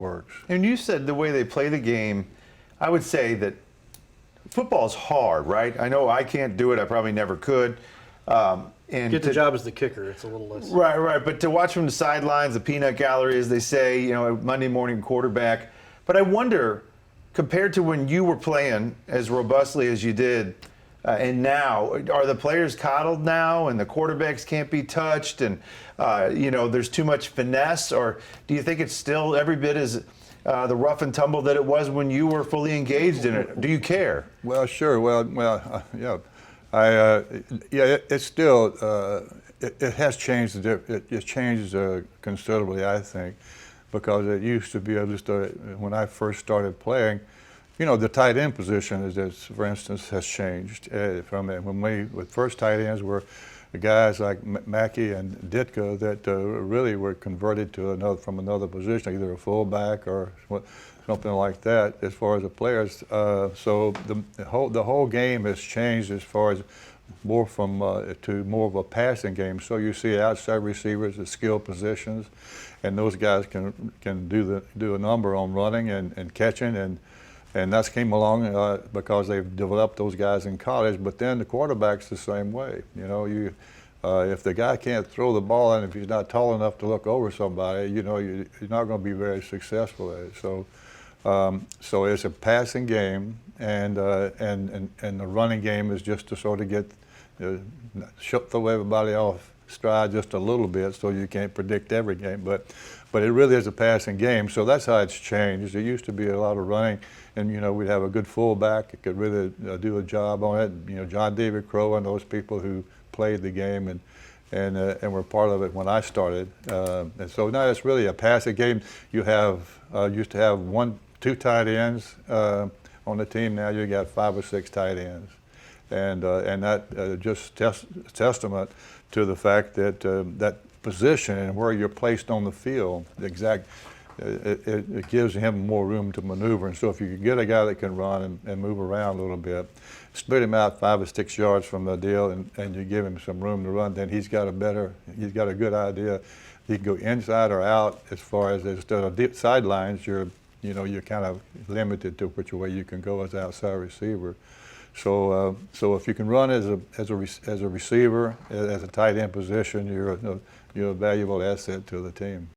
works. And you said the way they play the game, I would say that football's hard, right? I know I can't do it. I probably never could. And Get the job as the kicker. It's a little less. Right, right. But to watch from the sidelines, the peanut gallery, as they say, a Monday morning quarterback. But I wonder, compared to when you were playing as robustly as you did, and now, are the players coddled now, and the quarterbacks can't be touched, and there's too much finesse, or do you think it's still every bit as the rough and tumble that it was when you were fully engaged in it? Do you care? Well, sure. Yeah. It's still it has changed. It changed considerably, I think, because it used to be just when I first started playing. The tight end position, for instance, has changed. From when with first tight ends were the guys like Mackey and Ditka that really were converted to from another position, either a fullback or something like that. As far as the players, so the whole game has changed as far as more to more of a passing game. So you see outside receivers at skill positions, and those guys can do a number on running and catching and that's came along because they've developed those guys in college. But then the quarterback's the same way. If the guy can't throw the ball and if he's not tall enough to look over somebody, you're not going to be very successful at it. So it's a passing game, and the running game is just to sort of get throw everybody off stride just a little bit, so you can't predict every game. But it really is a passing game, so that's how it's changed. There used to be a lot of running, and we'd have a good fullback that could really do a job on it. John David Crow and those people who played the game and were part of it when I started. And so now it's really a passing game. You used to have two tight ends on the team. Now you got 5 or 6 tight ends, and that just testament to the fact that that position and where you're placed on the field, it gives him more room to maneuver. And so if you can get a guy that can run and move around a little bit, split him out 5 or 6 yards from the deal, and you give him some room to run, then he's got a good idea. He can go inside or out. As far as instead of deep sidelines, you're kind of limited to which way you can go as outside receiver. So if you can run as a receiver, as a tight end position, you're a valuable asset to the team.